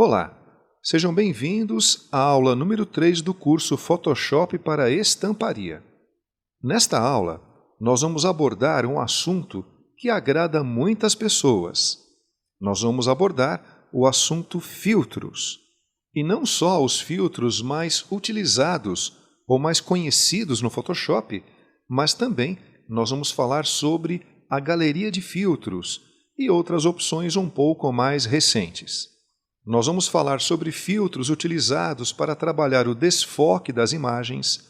Olá, sejam bem-vindos à aula número 3 do curso Photoshop para Estamparia. Nesta aula, nós vamos abordar um assunto que agrada muitas pessoas. Nós vamos abordar o assunto filtros. E não só os filtros mais utilizados ou mais conhecidos no Photoshop, mas também nós vamos falar sobre a galeria de filtros e outras opções um pouco mais recentes. Nós vamos falar sobre filtros utilizados para trabalhar o desfoque das imagens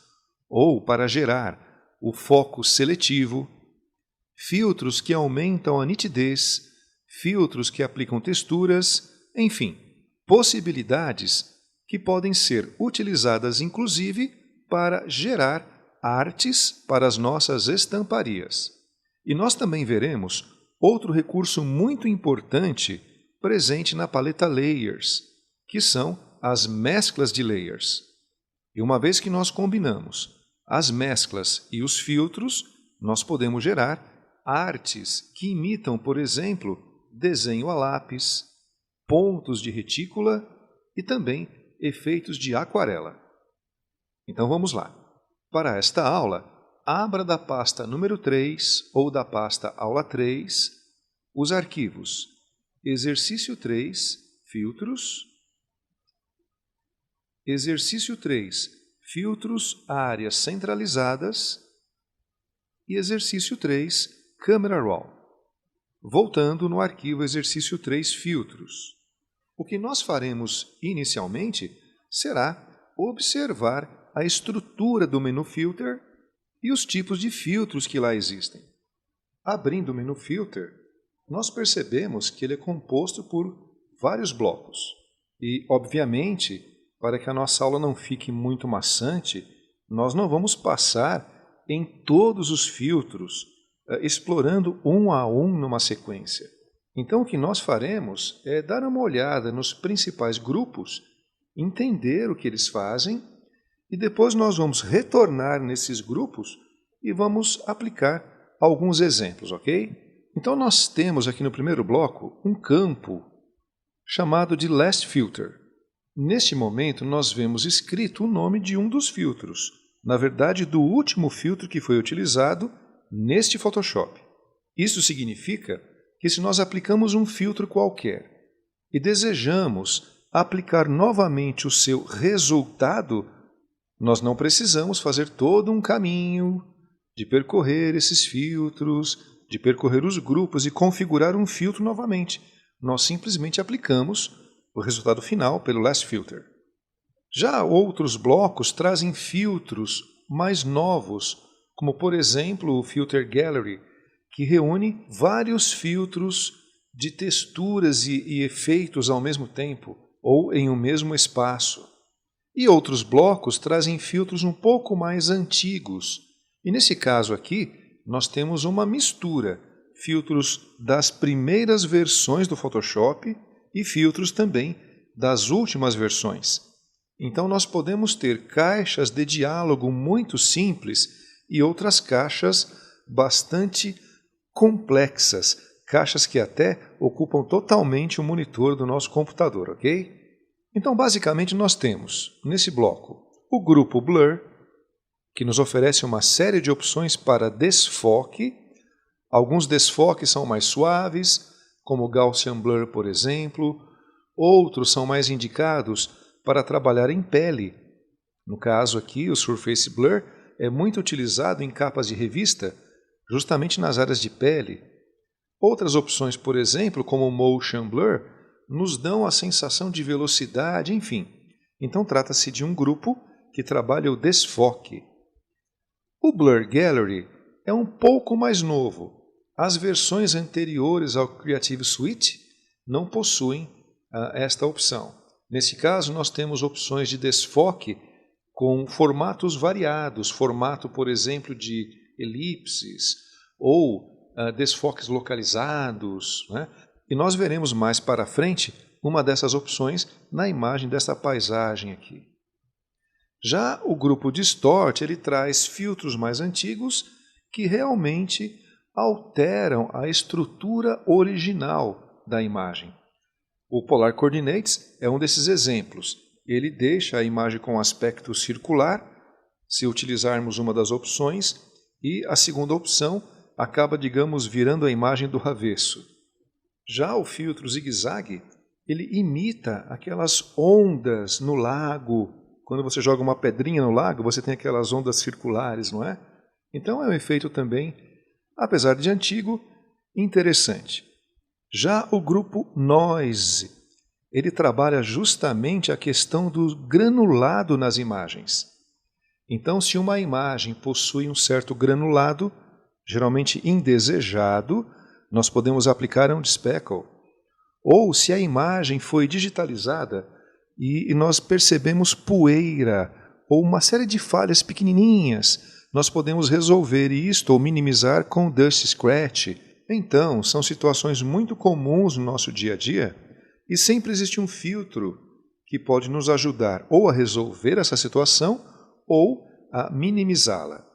ou para gerar o foco seletivo, filtros que aumentam a nitidez, filtros que aplicam texturas, enfim, possibilidades que podem ser utilizadas inclusive para gerar artes para as nossas estamparias. E nós também veremos outro recurso muito importante presente na paleta Layers, que são as mesclas de layers. E uma vez que nós combinamos as mesclas e os filtros, nós podemos gerar artes que imitam, por exemplo, desenho a lápis, pontos de retícula e também efeitos de aquarela. Então vamos lá. Para esta aula, abra da pasta número 3 ou da pasta aula 3 os arquivos Exercício 3, Filtros. Exercício 3, Filtros, áreas centralizadas. E Exercício 3, Camera Raw. Voltando no arquivo Exercício 3, Filtros. O que nós faremos inicialmente será observar a estrutura do menu Filter e os tipos de filtros que lá existem. Abrindo o menu Filter, nós percebemos que ele é composto por vários blocos. E, obviamente, para que a nossa aula não fique muito maçante, nós não vamos passar em todos os filtros, explorando um a um numa sequência. Então, o que nós faremos é dar uma olhada nos principais grupos, entender o que eles fazem, e depois nós vamos retornar nesses grupos e vamos aplicar alguns exemplos, ok? Então nós temos aqui no primeiro bloco um campo chamado de Last Filter. Neste momento nós vemos escrito o nome de um dos filtros, na verdade do último filtro que foi utilizado neste Photoshop. Isso significa que se nós aplicamos um filtro qualquer e desejamos aplicar novamente o seu resultado, nós não precisamos fazer todo um caminho de percorrer esses filtros, de percorrer os grupos e configurar um filtro novamente. Nós simplesmente aplicamos o resultado final pelo Last Filter. Já outros blocos trazem filtros mais novos, como por exemplo o Filter Gallery, que reúne vários filtros de texturas e efeitos ao mesmo tempo, ou em um mesmo espaço. E outros blocos trazem filtros um pouco mais antigos. E nesse caso aqui, nós temos uma mistura, filtros das primeiras versões do Photoshop e filtros também das últimas versões. Então nós podemos ter caixas de diálogo muito simples e outras caixas bastante complexas, caixas que até ocupam totalmente o monitor do nosso computador, ok? Então basicamente nós temos, nesse bloco, o grupo Blur, que nos oferece uma série de opções para desfoque. Alguns desfoques são mais suaves, como o Gaussian Blur, por exemplo. Outros são mais indicados para trabalhar em pele. No caso aqui, o Surface Blur é muito utilizado em capas de revista, justamente nas áreas de pele. Outras opções, por exemplo, como o Motion Blur, nos dão a sensação de velocidade, enfim. Então trata-se de um grupo que trabalha o desfoque. O Blur Gallery é um pouco mais novo. As versões anteriores ao Creative Suite não possuem esta opção. Nesse caso, nós temos opções de desfoque com formatos variados, formato, por exemplo, de elipses ou desfoques localizados, né? E nós veremos mais para frente uma dessas opções na imagem dessa paisagem aqui. Já o grupo Distort, ele traz filtros mais antigos que realmente alteram a estrutura original da imagem. O Polar Coordinates é um desses exemplos. Ele deixa a imagem com aspecto circular, se utilizarmos uma das opções, e a segunda opção acaba, digamos, virando a imagem do avesso. Já o filtro zigue-zague, ele imita aquelas ondas no lago. Quando você joga uma pedrinha no lago, você tem aquelas ondas circulares, não é? Então é um efeito também, apesar de antigo, interessante. Já o grupo Noise, ele trabalha justamente a questão do granulado nas imagens. Então, se uma imagem possui um certo granulado, geralmente indesejado, nós podemos aplicar um speckle. Ou se a imagem foi digitalizada e nós percebemos poeira ou uma série de falhas pequenininhas, nós podemos resolver isto ou minimizar com Dust Scratch. Então, são situações muito comuns no nosso dia a dia e sempre existe um filtro que pode nos ajudar ou a resolver essa situação ou a minimizá-la.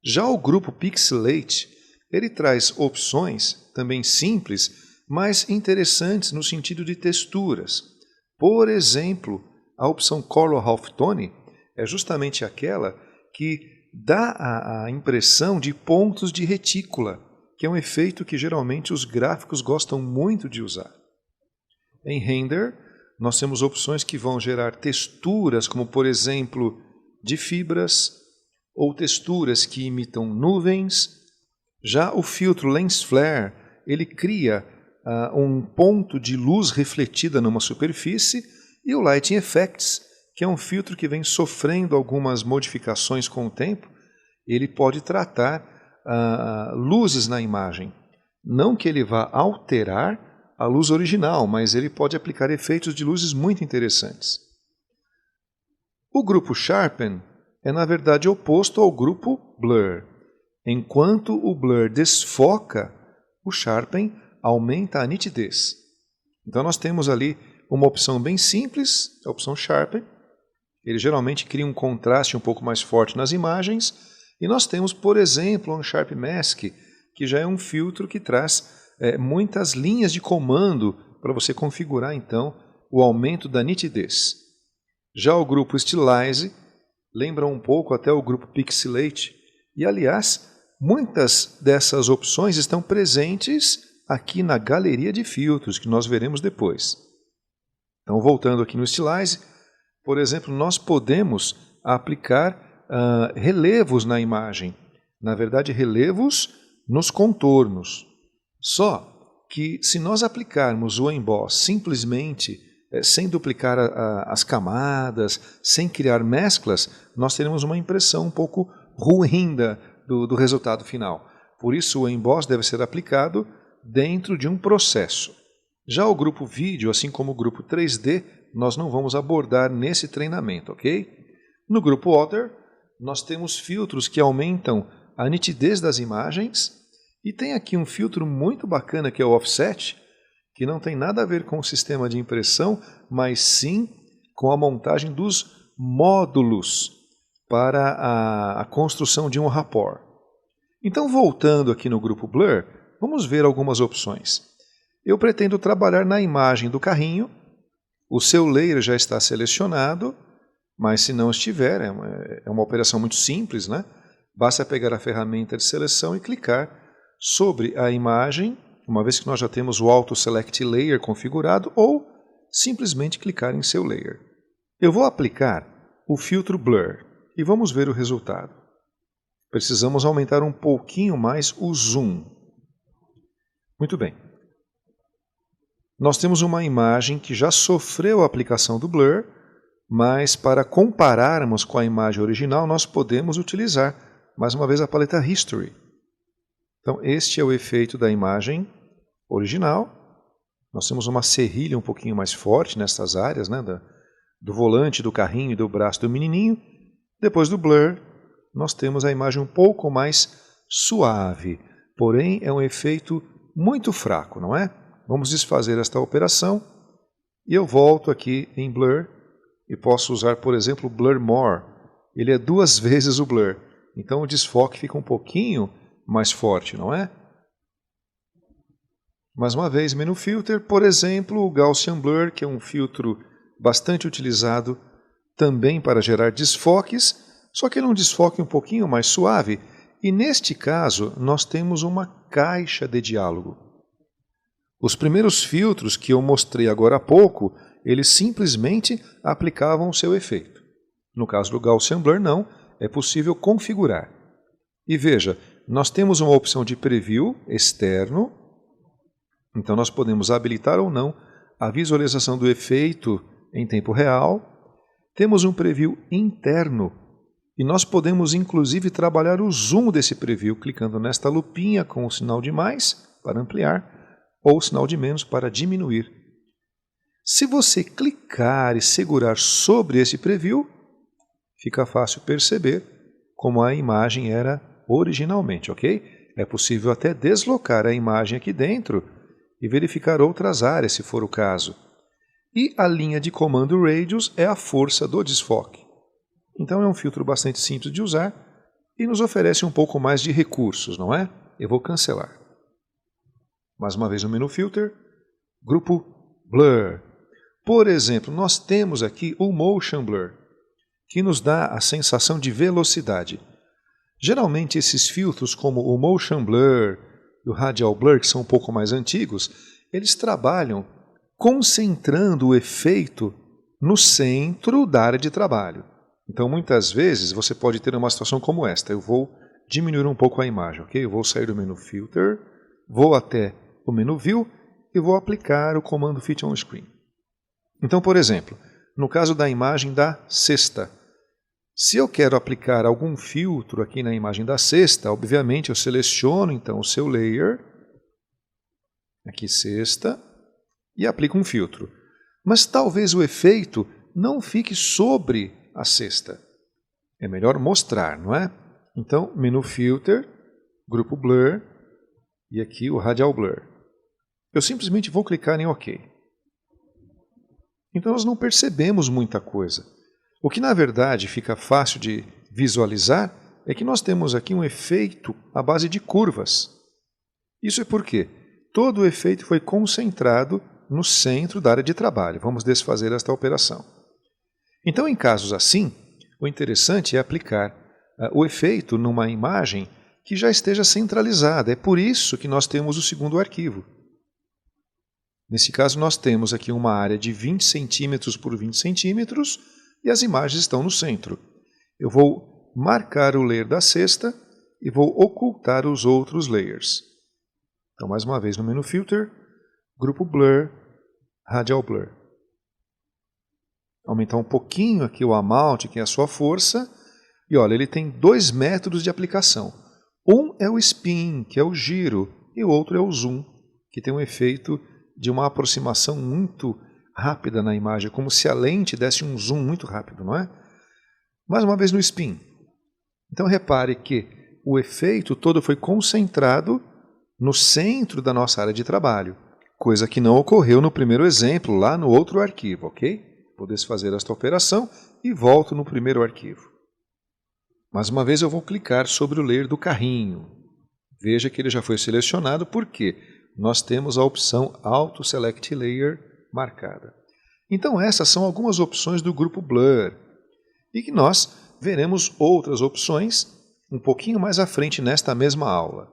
Já o grupo Pixelate, ele traz opções também simples, mas interessantes no sentido de texturas. Por exemplo, a opção Color Halftone é justamente aquela que dá a impressão de pontos de retícula, que é um efeito que geralmente os gráficos gostam muito de usar. Em Render, nós temos opções que vão gerar texturas, como por exemplo, de fibras, ou texturas que imitam nuvens. Já o filtro Lens Flare, ele cria um ponto de luz refletida numa superfície, e o Lighting Effects, que é um filtro que vem sofrendo algumas modificações com o tempo, ele pode tratar luzes na imagem. Não que ele vá alterar a luz original, mas ele pode aplicar efeitos de luzes muito interessantes. O grupo Sharpen é, na verdade, oposto ao grupo Blur. Enquanto o Blur desfoca, o Sharpen aumenta a nitidez. Então nós temos ali uma opção bem simples, a opção Sharpen. Ele geralmente cria um contraste um pouco mais forte nas imagens. E nós temos, por exemplo, um Sharp Mask, que já é um filtro que traz muitas linhas de comando para você configurar, então, o aumento da nitidez. Já o grupo Stylize lembra um pouco até o grupo Pixelate. E, aliás, muitas dessas opções estão presentes aqui na galeria de filtros, que nós veremos depois. Então, voltando aqui no Stylize, por exemplo, nós podemos aplicar relevos na imagem. Na verdade, relevos nos contornos. Só que se nós aplicarmos o Emboss simplesmente sem duplicar as camadas, sem criar mesclas, nós teremos uma impressão um pouco ruim do resultado final. Por isso o Emboss deve ser aplicado dentro de um processo. Já o grupo vídeo, assim como o grupo 3D, nós não vamos abordar nesse treinamento, ok? No grupo Other, nós temos filtros que aumentam a nitidez das imagens, e tem aqui um filtro muito bacana que é o Offset, que não tem nada a ver com o sistema de impressão, mas sim com a montagem dos módulos para a construção de um rapport. Então, voltando aqui no grupo Blur, vamos ver algumas opções. Eu pretendo trabalhar na imagem do carrinho, o seu layer já está selecionado, mas se não estiver, é uma operação muito simples, né? Basta pegar a ferramenta de seleção e clicar sobre a imagem, uma vez que nós já temos o Auto Select Layer configurado, ou simplesmente clicar em seu layer. Eu vou aplicar o filtro Blur e vamos ver o resultado. Precisamos aumentar um pouquinho mais o zoom. Muito bem. Nós temos uma imagem que já sofreu a aplicação do Blur, mas para compararmos com a imagem original, nós podemos utilizar, mais uma vez, a paleta History. Então, este é o efeito da imagem original. Nós temos uma serrilha um pouquinho mais forte nessas áreas, né, do volante, do carrinho e do braço do menininho. Depois do blur, nós temos a imagem um pouco mais suave, porém é um efeito muito fraco, não é? Vamos desfazer esta operação e eu volto aqui em Blur e posso usar, por exemplo, Blur More. Ele é 2 vezes o blur, então o desfoque fica um pouquinho mais forte, não é? Mais uma vez, menu Filter, por exemplo, o Gaussian Blur, que é um filtro bastante utilizado também para gerar desfoques, só que ele é um desfoque um pouquinho mais suave, e neste caso nós temos uma caixa de diálogo. Os primeiros filtros que eu mostrei agora há pouco, eles simplesmente aplicavam o seu efeito. No caso do Gaussian Blur não, é possível configurar. E veja, nós temos uma opção de preview externo, então nós podemos habilitar ou não a visualização do efeito em tempo real. Temos um preview interno e nós podemos inclusive trabalhar o zoom desse preview clicando nesta lupinha com o sinal de mais para ampliar ou o sinal de menos para diminuir. Se você clicar e segurar sobre esse preview, fica fácil perceber como a imagem era originalmente, ok? É possível até deslocar a imagem aqui dentro e verificar outras áreas, se for o caso. E a linha de comando Radius é a força do desfoque. Então é um filtro bastante simples de usar e nos oferece um pouco mais de recursos, não é? Eu vou cancelar. Mais uma vez no menu Filter, grupo Blur. Por exemplo, nós temos aqui o Motion Blur, que nos dá a sensação de velocidade. Geralmente esses filtros como o Motion Blur e o Radial Blur, que são um pouco mais antigos, eles trabalham concentrando o efeito no centro da área de trabalho. Então muitas vezes você pode ter uma situação como esta. Eu vou diminuir um pouco a imagem, ok? Eu vou sair do menu Filter, vou até o menu View e vou aplicar o comando Fit on Screen. Então, por exemplo, no caso da imagem da cesta, se eu quero aplicar algum filtro aqui na imagem da cesta, obviamente eu seleciono então o seu layer, aqui cesta, e aplico um filtro. Mas talvez o efeito não fique sobre a cesta. É melhor mostrar, não é? Então, menu Filter, grupo Blur, e aqui o Radial Blur. Eu simplesmente vou clicar em OK. Então nós não percebemos muita coisa. O que na verdade fica fácil de visualizar é que nós temos aqui um efeito à base de curvas. Isso é porque todo o efeito foi concentrado no centro da área de trabalho. Vamos desfazer esta operação. Então, em casos assim, o interessante é aplicar o efeito numa imagem que já esteja centralizada. É por isso que nós temos o segundo arquivo. Nesse caso, nós temos aqui uma área de 20 centímetros por 20 centímetros e as imagens estão no centro. Eu vou marcar o layer da cesta e vou ocultar os outros layers. Então, mais uma vez no menu Filter, grupo Blur, Radial Blur. Aumentar um pouquinho aqui o amount, que é a sua força. E olha, ele tem dois métodos de aplicação. Um é o spin, que é o giro, e o outro é o zoom, que tem um efeito de uma aproximação muito rápida na imagem, como se a lente desse um zoom muito rápido, não é? Mais uma vez no spin. Então repare que o efeito todo foi concentrado no centro da nossa área de trabalho, coisa que não ocorreu no primeiro exemplo, lá no outro arquivo, ok? Vou desfazer esta operação e volto no primeiro arquivo. Mais uma vez eu vou clicar sobre o layer do carrinho. Veja que ele já foi selecionado porque nós temos a opção Auto Select Layer marcada. Então essas são algumas opções do grupo Blur e que nós veremos outras opções um pouquinho mais à frente nesta mesma aula.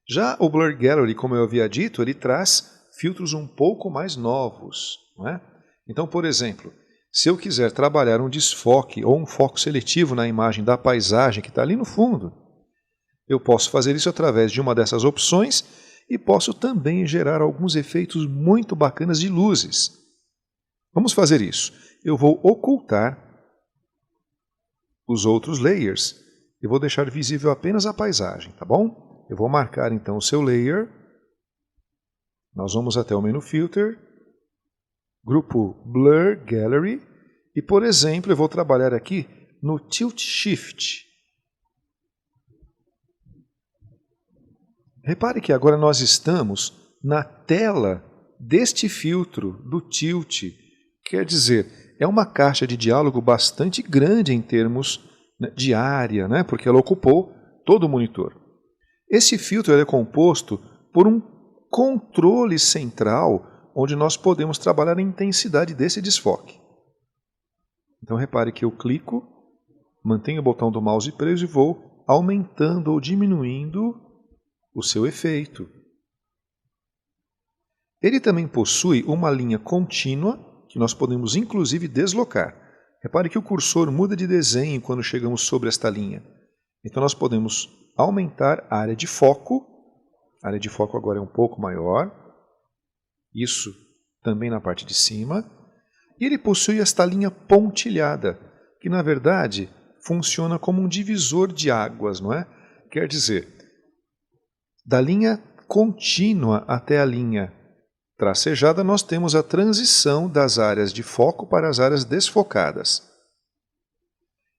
Já o Blur Gallery, como eu havia dito, ele traz filtros um pouco mais novos, não é? Então, por exemplo, se eu quiser trabalhar um desfoque ou um foco seletivo na imagem da paisagem que está ali no fundo, eu posso fazer isso através de uma dessas opções e posso também gerar alguns efeitos muito bacanas de luzes. Vamos fazer isso. Eu vou ocultar os outros layers e vou deixar visível apenas a paisagem, tá bom? Eu vou marcar então o seu layer. Nós vamos até o menu Filter, grupo Blur Gallery e, por exemplo, eu vou trabalhar aqui no Tilt Shift. Repare que agora nós estamos na tela deste filtro do Tilt. Quer dizer, é uma caixa de diálogo bastante grande em termos de área, né? Porque ela ocupou todo o monitor. Esse filtro é composto por um controle central, onde nós podemos trabalhar a intensidade desse desfoque. Então repare que eu clico, mantenho o botão do mouse preso e vou aumentando ou diminuindo o seu efeito. Ele também possui uma linha contínua, que nós podemos inclusive deslocar. Repare que o cursor muda de desenho quando chegamos sobre esta linha. Então nós podemos aumentar a área de foco. A área de foco agora é um pouco maior. Isso também na parte de cima. E ele possui esta linha pontilhada, que na verdade funciona como um divisor de águas, não é? Quer dizer, da linha contínua até a linha tracejada, nós temos a transição das áreas de foco para as áreas desfocadas.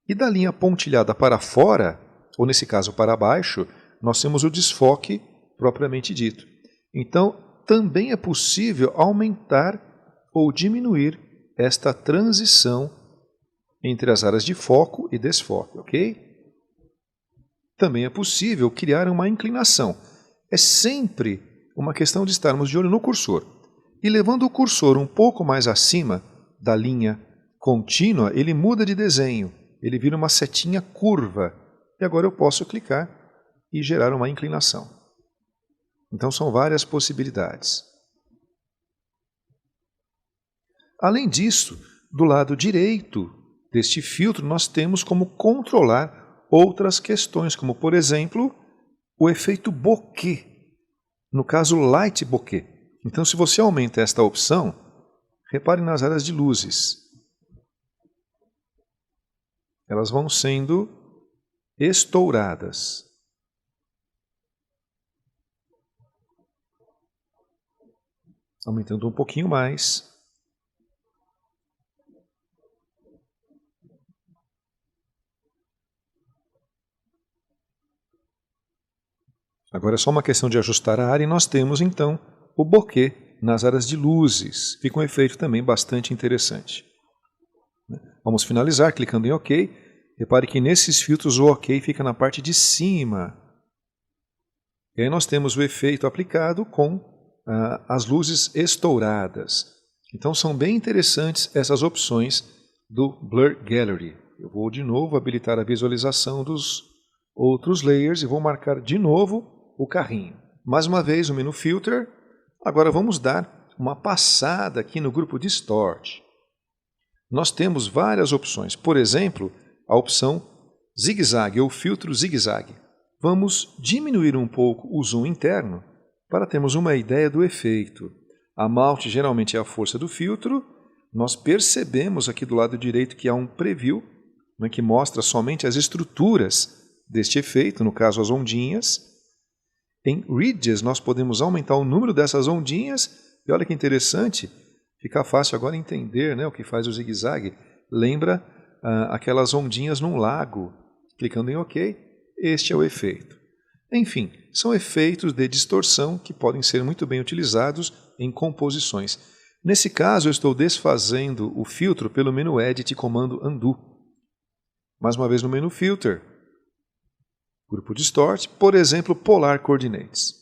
E da linha pontilhada para fora, ou nesse caso para baixo, nós temos o desfoque propriamente dito. Então, também é possível aumentar ou diminuir esta transição entre as áreas de foco e desfoque, ok? Também é possível criar uma inclinação. É sempre uma questão de estarmos de olho no cursor. E levando o cursor um pouco mais acima da linha contínua, ele muda de desenho. Ele vira uma setinha curva. E agora eu posso clicar e gerar uma inclinação. Então são várias possibilidades. Além disso, do lado direito deste filtro, nós temos como controlar outras questões, como por exemplo, o efeito bokeh. No caso, Light Bokeh. Então, se você aumenta esta opção, repare nas áreas de luzes. Elas vão sendo estouradas. Aumentando um pouquinho mais. Agora é só uma questão de ajustar a área e nós temos então o bokeh nas áreas de luzes. Fica um efeito também bastante interessante. Vamos finalizar clicando em OK. Repare que nesses filtros o OK fica na parte de cima. E aí nós temos o efeito aplicado com as luzes estouradas. Então são bem interessantes essas opções do Blur Gallery. Eu vou de novo habilitar a visualização dos outros layers e vou marcar de novo o carrinho. Mais uma vez o menu Filter. Agora vamos dar uma passada aqui no grupo Distort. Nós temos várias opções. Por exemplo, a opção zigue-zague ou filtro zigue-zague. Vamos diminuir um pouco o zoom interno para termos uma ideia do efeito. A Malt geralmente é a força do filtro. Nós percebemos aqui do lado direito que há um preview, né, que mostra somente as estruturas deste efeito, no caso as ondinhas. Em Ridges nós podemos aumentar o número dessas ondinhas. E olha que interessante, fica fácil agora entender, né, o que faz o zigue-zague. Lembra aquelas ondinhas num lago. Clicando em OK, este é o efeito. Enfim, são efeitos de distorção que podem ser muito bem utilizados em composições. Nesse caso, eu estou desfazendo o filtro pelo menu Edit e comando Undo. Mais uma vez no menu Filter, grupo Distort, por exemplo, Polar Coordinates.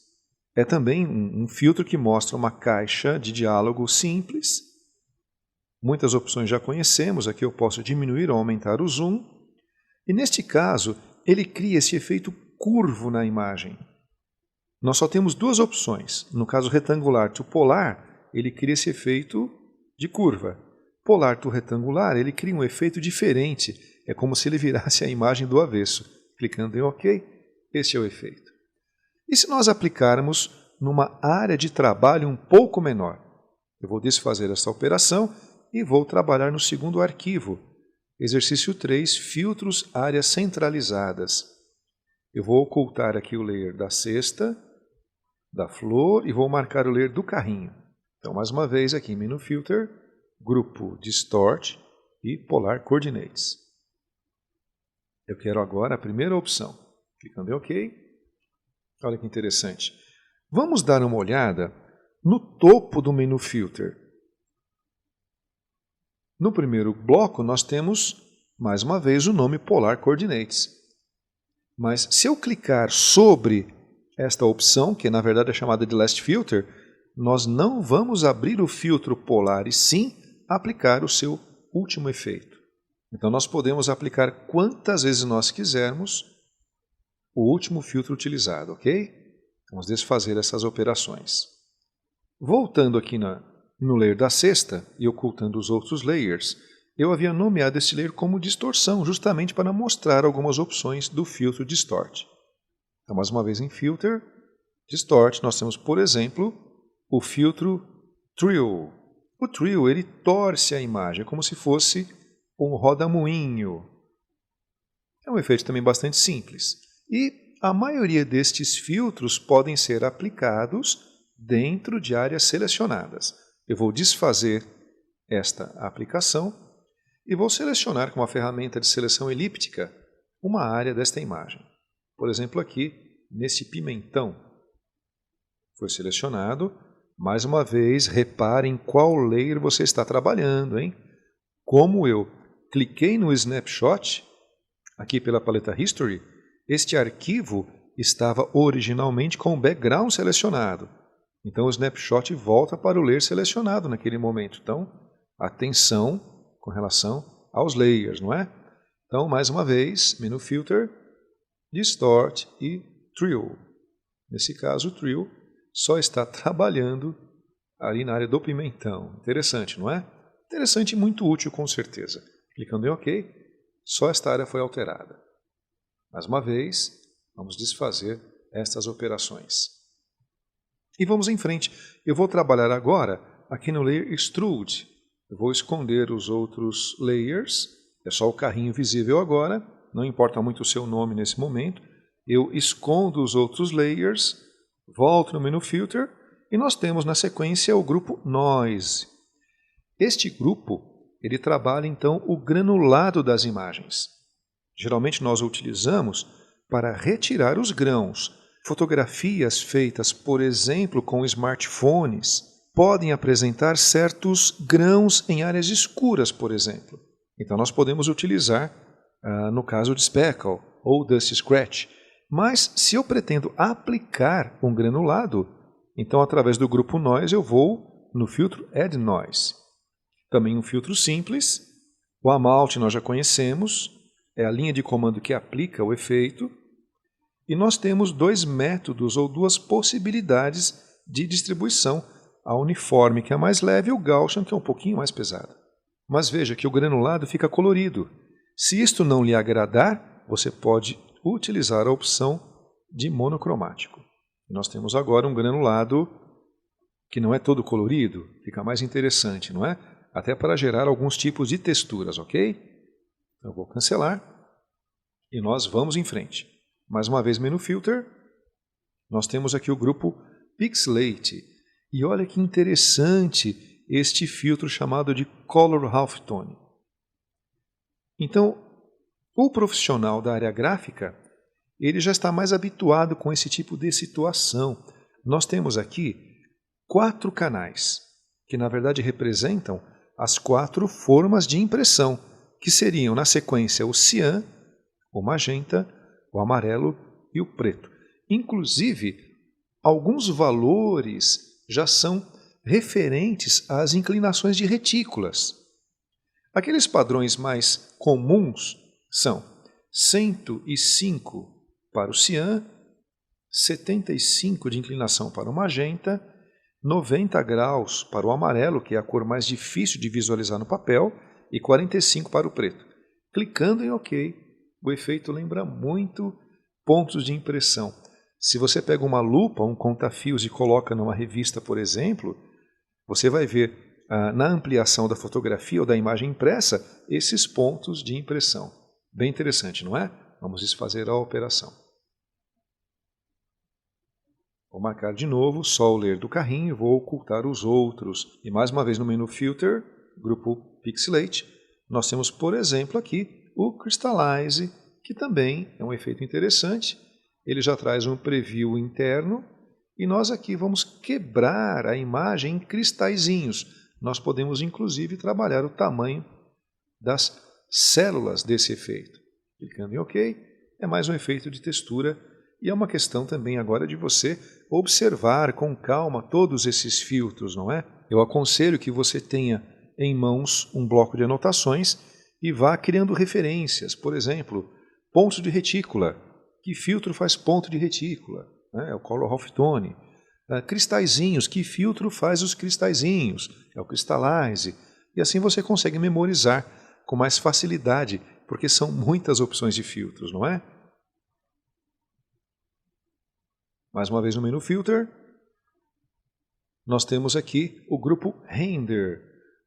É também um filtro que mostra uma caixa de diálogo simples. Muitas opções já conhecemos, aqui eu posso diminuir ou aumentar o zoom. E neste caso, ele cria esse efeito curvo na imagem. Nós só temos duas opções. No caso retangular to polar, ele cria esse efeito de curva. Polar to retangular, ele cria um efeito diferente. É como se ele virasse a imagem do avesso. Clicando em OK, este é o efeito. E se nós aplicarmos numa área de trabalho um pouco menor? Eu vou desfazer esta operação e vou trabalhar no segundo arquivo. Exercício 3, filtros, áreas centralizadas. Eu vou ocultar aqui o layer da cesta, da flor e vou marcar o layer do carrinho. Então, mais uma vez aqui, menu Filter, grupo Distort e Polar Coordinates. Eu quero agora a primeira opção. Clicando em OK. Olha que interessante. Vamos dar uma olhada no topo do menu Filter. No primeiro bloco, nós temos, mais uma vez, o nome Polar Coordinates. Mas se eu clicar sobre esta opção, que na verdade é chamada de Last Filter, nós não vamos abrir o filtro polar e sim aplicar o seu último efeito. Então nós podemos aplicar quantas vezes nós quisermos o último filtro utilizado, ok? Vamos desfazer essas operações. Voltando aqui no layer da sexta e ocultando os outros layers, eu havia nomeado este layer como distorção, justamente para mostrar algumas opções do filtro Distort. Então, mais uma vez em Filter, Distort, nós temos, por exemplo, o filtro Trill. O Trill, ele torce a imagem, é como se fosse um rodamuinho. É um efeito também bastante simples. E a maioria destes filtros podem ser aplicados dentro de áreas selecionadas. Eu vou desfazer esta aplicação e vou selecionar com uma ferramenta de seleção elíptica uma área desta imagem. Por exemplo, aqui, nesse pimentão. Foi selecionado. Mais uma vez, repare em qual layer você está trabalhando, hein? Como eu cliquei no Snapshot, aqui pela paleta History, este arquivo estava originalmente com o background selecionado. Então o Snapshot volta para o layer selecionado naquele momento. Então, atenção com relação aos layers, não é? Então, mais uma vez, Menu Filter, Distort e Trill. Nesse caso, o Trill só está trabalhando ali na área do pimentão. Interessante, não é? Interessante e muito útil, com certeza. Clicando em OK, só esta área foi alterada. Mais uma vez, vamos desfazer estas operações. E vamos em frente. Eu vou trabalhar agora aqui no layer Extrude. Eu vou esconder os outros layers. É só o carrinho visível agora. Não importa muito o seu nome nesse momento. Eu escondo os outros layers, volto no menu Filter e nós temos na sequência o grupo Noise. Este grupo, ele trabalha então o granulado das imagens. Geralmente nós o utilizamos para retirar os grãos. Fotografias feitas, por exemplo, com smartphones, podem apresentar certos grãos em áreas escuras, por exemplo. Então nós podemos utilizar, no caso de Speckle ou Dust Scratch. Mas se eu pretendo aplicar um granulado, então através do grupo Noise eu vou no filtro Add Noise. Também um filtro simples, o Amount nós já conhecemos, é a linha de comando que aplica o efeito. E nós temos dois métodos ou duas possibilidades de distribuição. A uniforme, que é mais leve, e o Gaussian, que é um pouquinho mais pesado. Mas veja que o granulado fica colorido. Se isto não lhe agradar, você pode utilizar a opção de monocromático. Nós temos agora um granulado que não é todo colorido, fica mais interessante, não é? Até para gerar alguns tipos de texturas, ok? Então eu vou cancelar e nós vamos em frente. Mais uma vez, Menu Filter, nós temos aqui o grupo Pixelate. E olha que interessante este filtro chamado de Color Halftone. Então, o profissional da área gráfica, ele já está mais habituado com esse tipo de situação. Nós temos aqui 4 canais, que na verdade representam as 4 formas de impressão, que seriam na sequência o cian, o magenta, o amarelo e o preto. Inclusive, alguns valores já são referentes às inclinações de retículas. Aqueles padrões mais comuns são 105 para o cian, 75 de inclinação para o magenta, 90 graus para o amarelo, que é a cor mais difícil de visualizar no papel, e 45 para o preto. Clicando em OK, o efeito lembra muito pontos de impressão. Se você pega uma lupa, um conta-fios e coloca numa revista, por exemplo, você vai ver na ampliação da fotografia ou da imagem impressa esses pontos de impressão. Bem interessante, não é? Vamos desfazer a operação. Vou marcar de novo só o layer do carrinho, vou ocultar os outros. E mais uma vez no menu Filter, grupo Pixelate, nós temos, por exemplo, aqui o Crystallize, que também é um efeito interessante. Ele já traz um preview interno e nós aqui vamos quebrar a imagem em cristalzinhos. Nós podemos, inclusive, trabalhar o tamanho das células desse efeito. Clicando em OK, é mais um efeito de textura E é uma questão também agora de você observar com calma todos esses filtros, não é? Eu aconselho que você tenha em mãos um bloco de anotações e vá criando referências. Por exemplo, pontos de retícula. Que filtro faz ponto de retícula? É o color halftone. Cristalzinhos. Que filtro faz os cristalzinhos? É o crystallize. E assim você consegue memorizar com mais facilidade, porque são muitas opções de filtros, não é? Mais uma vez no menu Filter, nós temos aqui o grupo Render.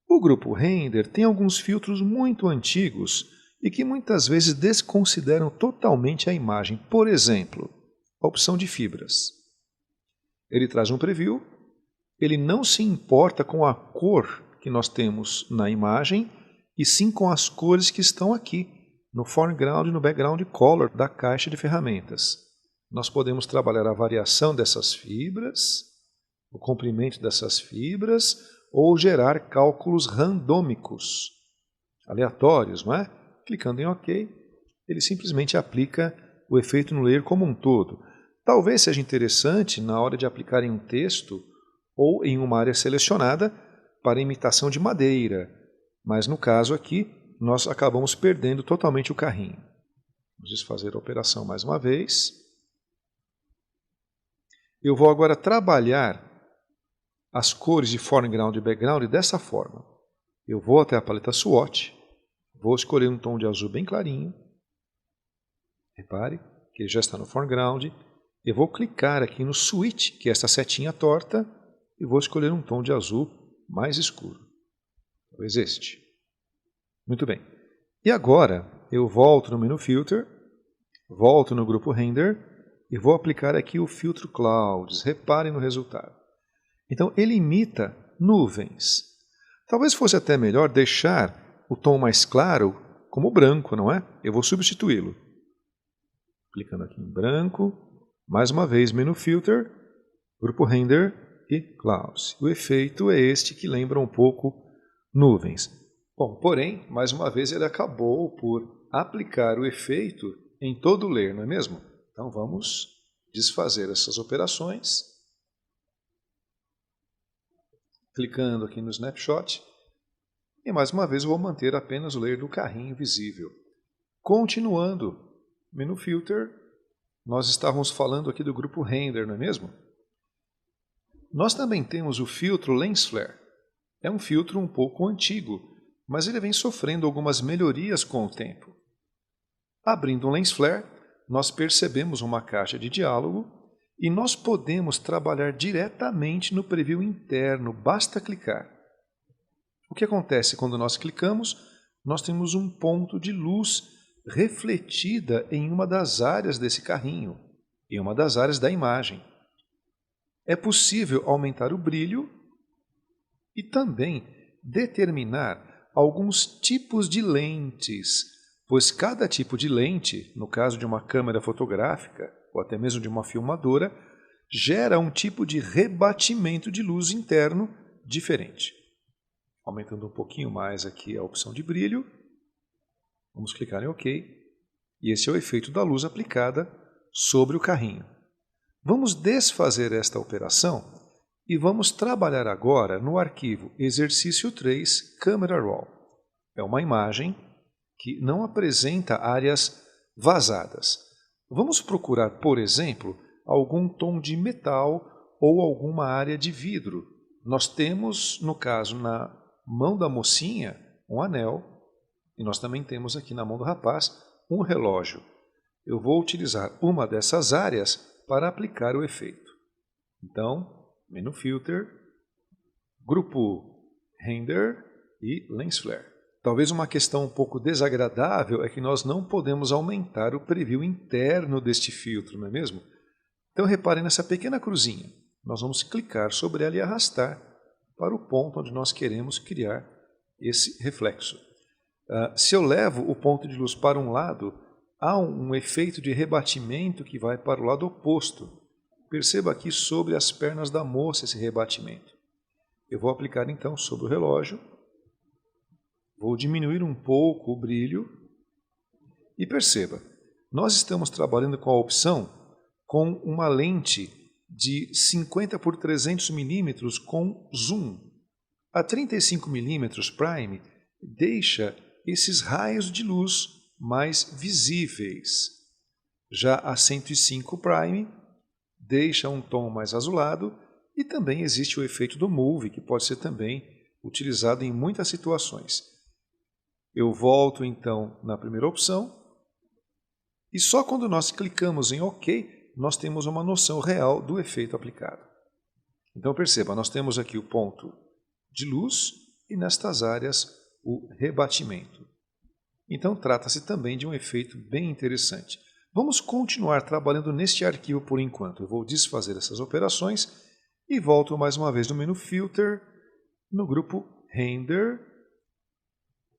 O grupo Render tem alguns filtros muito antigos e que muitas vezes desconsideram totalmente a imagem. Por exemplo, a opção de fibras. Ele traz um preview, ele não se importa com a cor que nós temos na imagem, e sim com as cores que estão aqui, no foreground e no background color da caixa de ferramentas. Nós podemos trabalhar a variação dessas fibras, o comprimento dessas fibras, ou gerar cálculos randômicos, aleatórios, não é? Clicando em OK, ele simplesmente aplica o efeito no layer como um todo. Talvez seja interessante na hora de aplicar em um texto ou em uma área selecionada para imitação de madeira, mas no caso aqui nós acabamos perdendo totalmente o carrinho. Vamos desfazer a operação mais uma vez. Eu vou agora trabalhar as cores de foreground e background dessa forma. Eu vou até a paleta Swatch, vou escolher um tom de azul bem clarinho. Repare que ele já está no foreground. Eu vou clicar aqui no Switch, que é essa setinha torta, e vou escolher um tom de azul mais escuro. Talvez este. Muito bem. E agora eu volto no menu Filter, volto no grupo Render e vou aplicar aqui o filtro Clouds. Reparem no resultado. Então ele imita nuvens. Talvez fosse até melhor deixar o tom mais claro como branco, não é? Eu vou substituí-lo. Clicando aqui em branco, mais uma vez menu Filter, grupo Render e Clouds. O efeito é este que lembra um pouco nuvens. Bom, porém, mais uma vez ele acabou por aplicar o efeito em todo o layer, não é mesmo? Então vamos desfazer essas operações. Clicando aqui no Snapshot. E mais uma vez eu vou manter apenas o layer do carrinho visível. Continuando, menu Filter, nós estávamos falando aqui do grupo Render, não é mesmo? Nós também temos o filtro Lens Flare. É um filtro um pouco antigo, mas ele vem sofrendo algumas melhorias com o tempo. Abrindo um Lens Flare, nós percebemos uma caixa de diálogo e nós podemos trabalhar diretamente no preview interno, basta clicar. O que acontece quando nós clicamos? Nós temos um ponto de luz refletida em uma das áreas desse carrinho, em uma das áreas da imagem. É possível aumentar o brilho e também determinar alguns tipos de lentes, pois cada tipo de lente, no caso de uma câmera fotográfica ou até mesmo de uma filmadora, gera um tipo de rebatimento de luz interno diferente. Aumentando um pouquinho mais aqui a opção de brilho, vamos clicar em OK, e esse é o efeito da luz aplicada sobre o carrinho. Vamos desfazer esta operação e vamos trabalhar agora no arquivo exercício 3 Camera Raw. É uma imagem que não apresenta áreas vazadas. Vamos procurar, por exemplo, algum tom de metal ou alguma área de vidro. Nós temos, no caso, na mão da mocinha, um anel, e nós também temos aqui na mão do rapaz um relógio. Eu vou utilizar uma dessas áreas para aplicar o efeito. Então, menu Filter, grupo Render e Lens Flare. Talvez uma questão um pouco desagradável é que nós não podemos aumentar o preview interno deste filtro, não é mesmo? Então reparem nessa pequena cruzinha. Nós vamos clicar sobre ela e arrastar para o ponto onde nós queremos criar esse reflexo. Se eu levo o ponto de luz para um lado, há um efeito de rebatimento que vai para o lado oposto. Perceba aqui sobre as pernas da moça esse rebatimento. Eu vou aplicar então sobre o relógio. Vou diminuir um pouco o brilho. E perceba, nós estamos trabalhando com a opção com uma lente de 50 por 300 milímetros com zoom. A 35 milímetros prime deixa esses raios de luz mais visíveis. Já a 105 prime deixa um tom mais azulado e também existe o efeito do move, que pode ser também utilizado em muitas situações. Eu volto então na primeira opção e só quando nós clicamos em OK, nós temos uma noção real do efeito aplicado. Então perceba, nós temos aqui o ponto de luz e nestas áreas o rebatimento. Então trata-se também de um efeito bem interessante. Vamos continuar trabalhando neste arquivo por enquanto. Eu vou desfazer essas operações e volto mais uma vez no menu Filter, no grupo Render.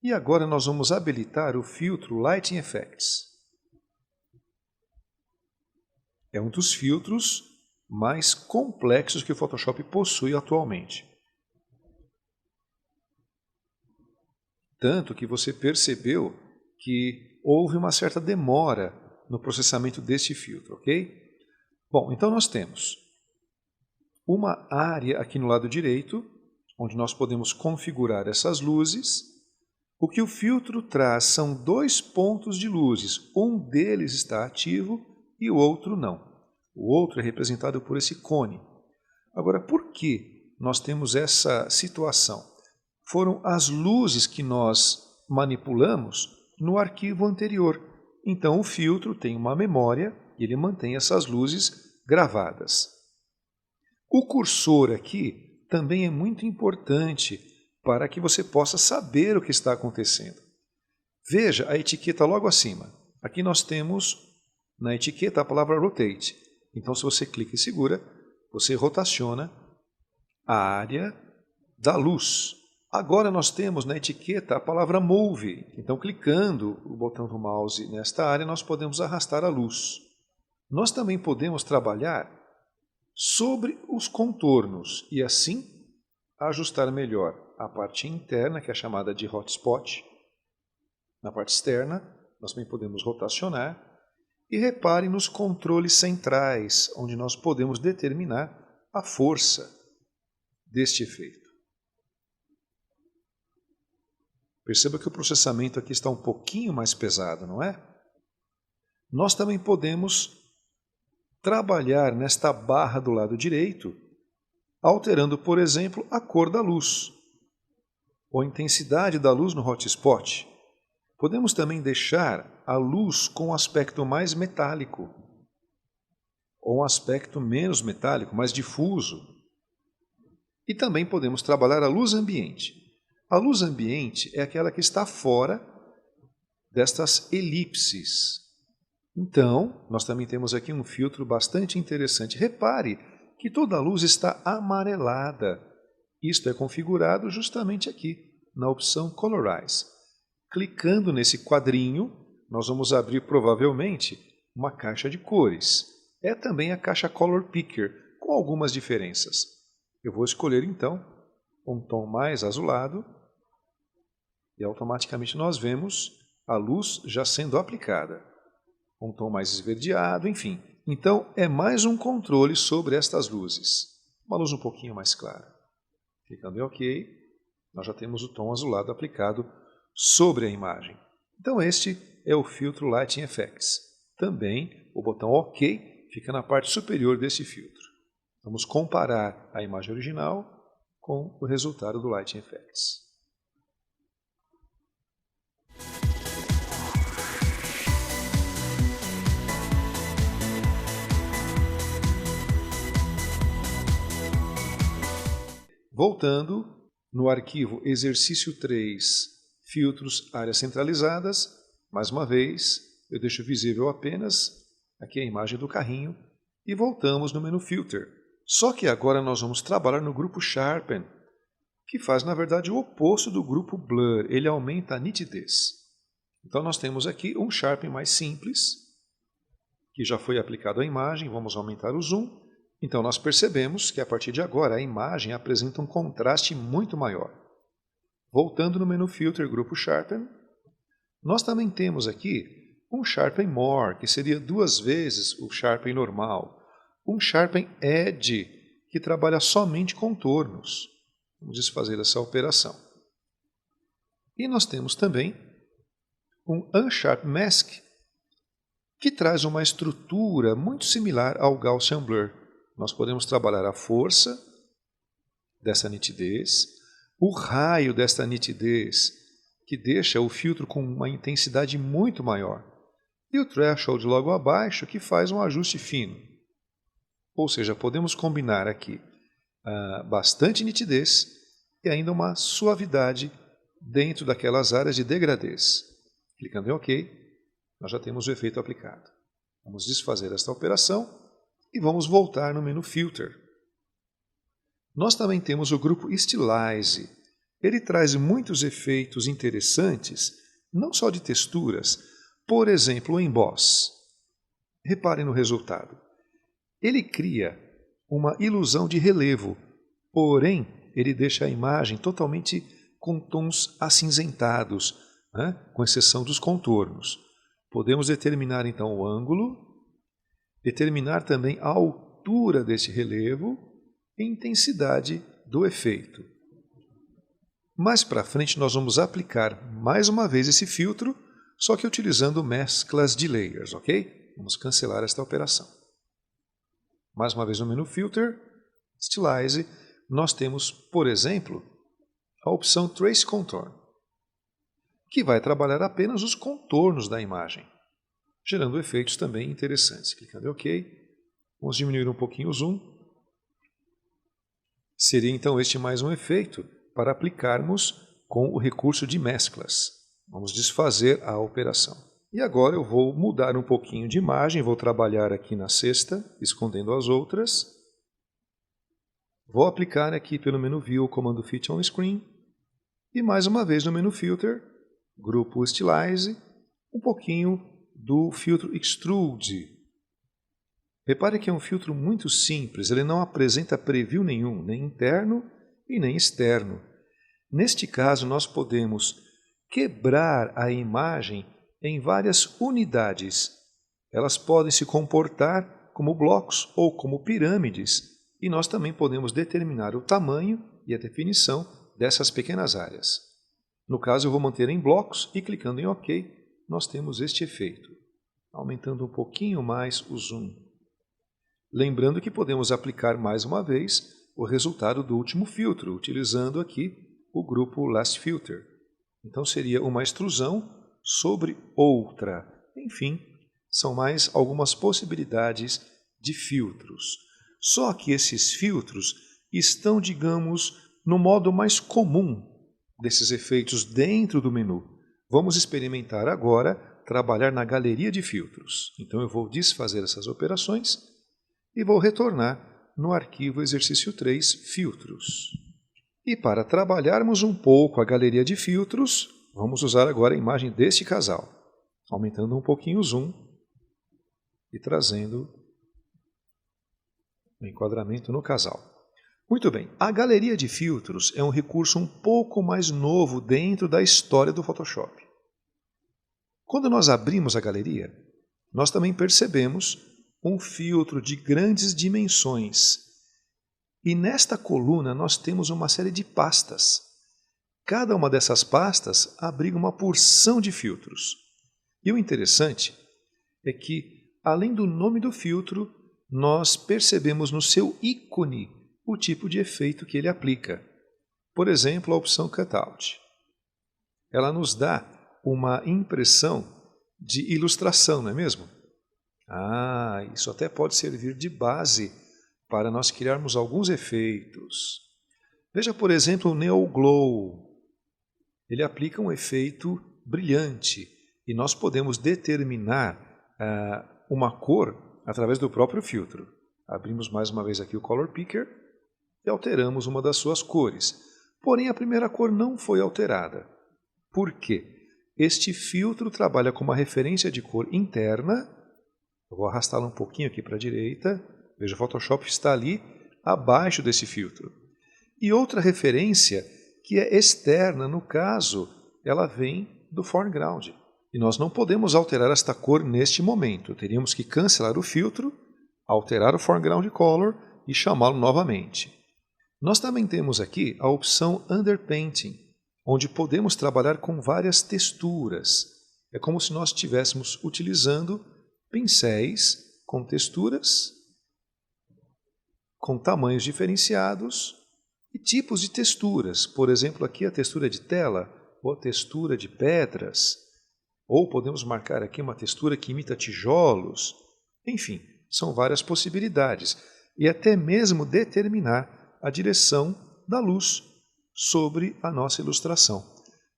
E agora nós vamos habilitar o filtro Lighting Effects. É um dos filtros mais complexos que o Photoshop possui atualmente. Tanto que você percebeu que houve uma certa demora no processamento deste filtro, ok? Bom, então nós temos uma área aqui no lado direito, onde nós podemos configurar essas luzes. O que o filtro traz são dois pontos de luzes, um deles está ativo e o outro não. O outro é representado por esse cone. Agora, por que nós temos essa situação? Foram as luzes que nós manipulamos no arquivo anterior. Então o filtro tem uma memória e ele mantém essas luzes gravadas. O cursor aqui também é muito importante para que você possa saber o que está acontecendo. Veja a etiqueta logo acima. Aqui nós temos na etiqueta a palavra Rotate. Então se você clica e segura, você rotaciona a área da luz. Agora nós temos na etiqueta a palavra Move. Então clicando o botão do mouse nesta área, nós podemos arrastar a luz. Nós também podemos trabalhar sobre os contornos e assim ajustar melhor a parte interna, que é chamada de hotspot. Na parte externa, nós também podemos rotacionar. E repare nos controles centrais, onde nós podemos determinar a força deste efeito. Perceba que o processamento aqui está um pouquinho mais pesado, não é? Nós também podemos trabalhar nesta barra do lado direito, alterando, por exemplo, a cor da luz, ou a intensidade da luz no hotspot. Podemos também deixar a luz com um aspecto mais metálico, ou um aspecto menos metálico, mais difuso. E também podemos trabalhar a luz ambiente. A luz ambiente é aquela que está fora destas elipses. Então, nós também temos aqui um filtro bastante interessante. Repare que toda a luz está amarelada. Isto é configurado justamente aqui, na opção Colorize. Clicando nesse quadrinho, nós vamos abrir provavelmente uma caixa de cores. É também a caixa Color Picker, com algumas diferenças. Eu vou escolher então um tom mais azulado e automaticamente nós vemos a luz já sendo aplicada. Um tom mais esverdeado, enfim. Então é mais um controle sobre estas luzes. Uma luz um pouquinho mais clara. Clicando em OK, nós já temos o tom azulado aplicado sobre a imagem. Então este é o filtro Lighting Effects. Também o botão OK fica na parte superior desse filtro. Vamos comparar a imagem original com o resultado do Lighting Effects. Voltando no arquivo Exercício 3, Filtros, Áreas Centralizadas, mais uma vez, eu deixo visível apenas aqui a imagem do carrinho e voltamos no menu Filter. Só que agora nós vamos trabalhar no grupo Sharpen, que faz, na verdade, o oposto do grupo Blur. Ele aumenta a nitidez. Então nós temos aqui um Sharpen mais simples, que já foi aplicado à imagem. Vamos aumentar o zoom. Então nós percebemos que a partir de agora a imagem apresenta um contraste muito maior. Voltando no menu Filter, grupo Sharpen, nós também temos aqui um Sharpen More, que seria 2 vezes o Sharpen normal, um Sharpen Edge, que trabalha somente contornos. Vamos desfazer essa operação. E nós temos também um Unsharp Mask, que traz uma estrutura muito similar ao Gaussian Blur. Nós podemos trabalhar a força dessa nitidez, o raio desta nitidez, que deixa o filtro com uma intensidade muito maior, e o threshold logo abaixo, que faz um ajuste fino. Ou seja, podemos combinar aqui bastante nitidez e ainda uma suavidade dentro daquelas áreas de degradez. Clicando em OK, nós já temos o efeito aplicado. Vamos desfazer esta operação e vamos voltar no menu Filter. Nós também temos o grupo Stylize. Ele traz muitos efeitos interessantes, não só de texturas, por exemplo, o Emboss. Reparem no resultado. Ele cria uma ilusão de relevo, porém ele deixa a imagem totalmente com tons acinzentados, né? Com exceção dos contornos. Podemos determinar então o ângulo, determinar também a altura deste relevo e intensidade do efeito. Mais para frente nós vamos aplicar mais uma vez esse filtro, só que utilizando mesclas de layers, ok? Vamos cancelar esta operação. Mais uma vez no menu Filter, Stylize, nós temos, por exemplo, a opção Trace Contour, que vai trabalhar apenas os contornos da imagem, gerando efeitos também interessantes. Clicando em OK, vamos diminuir um pouquinho o zoom. Seria então este mais um efeito para aplicarmos com o recurso de mesclas. Vamos desfazer a operação. E agora eu vou mudar um pouquinho de imagem, vou trabalhar aqui na sexta, escondendo as outras. Vou aplicar aqui pelo menu View o comando Fit on Screen. E mais uma vez no menu Filter, grupo Stylize, um pouquinho do filtro Extrude. Repare que é um filtro muito simples, ele não apresenta preview nenhum, nem interno e nem externo. Neste caso, nós podemos quebrar a imagem em várias unidades. Elas podem se comportar como blocos ou como pirâmides, e nós também podemos determinar o tamanho e a definição dessas pequenas áreas. No caso, eu vou manter em blocos e clicando em OK, nós temos este efeito, aumentando um pouquinho mais o zoom. Lembrando que podemos aplicar mais uma vez o resultado do último filtro, utilizando aqui o grupo Last Filter. Então seria uma extrusão sobre outra. Enfim, são mais algumas possibilidades de filtros. Só que esses filtros estão, digamos, no modo mais comum desses efeitos dentro do menu. Vamos experimentar agora trabalhar na galeria de filtros. Então eu vou desfazer essas operações e vou retornar no arquivo exercício 3, filtros. E para trabalharmos um pouco a galeria de filtros, vamos usar agora a imagem deste casal, aumentando um pouquinho o zoom e trazendo o enquadramento no casal. Muito bem, a galeria de filtros é um recurso um pouco mais novo dentro da história do Photoshop. Quando nós abrimos a galeria, nós também percebemos um filtro de grandes dimensões. E nesta coluna nós temos uma série de pastas. Cada uma dessas pastas abriga uma porção de filtros. E o interessante é que, além do nome do filtro, nós percebemos no seu ícone o tipo de efeito que ele aplica. Por exemplo, a opção Cutout. Ela nos dá uma impressão de ilustração, não é mesmo? Isso até pode servir de base para nós criarmos alguns efeitos. Veja, por exemplo, o Neo Glow. Ele aplica um efeito brilhante e nós podemos determinar uma cor através do próprio filtro. Abrimos mais uma vez aqui o Color Picker e alteramos uma das suas cores. Porém, a primeira cor não foi alterada. Por quê? Este filtro trabalha com uma referência de cor interna. Eu vou arrastá-la um pouquinho aqui para a direita. Veja, o Photoshop está ali abaixo desse filtro. E outra referência que é externa, no caso, ela vem do foreground. E nós não podemos alterar esta cor neste momento. Teríamos que cancelar o filtro, alterar o foreground color e chamá-lo novamente. Nós também temos aqui a opção Underpainting, onde podemos trabalhar com várias texturas. É como se nós estivéssemos utilizando pincéis com texturas, com tamanhos diferenciados e tipos de texturas. Por exemplo, aqui a textura de tela ou a textura de pedras. Ou podemos marcar aqui uma textura que imita tijolos. Enfim, são várias possibilidades. E até mesmo determinar a direção da luz sobre a nossa ilustração.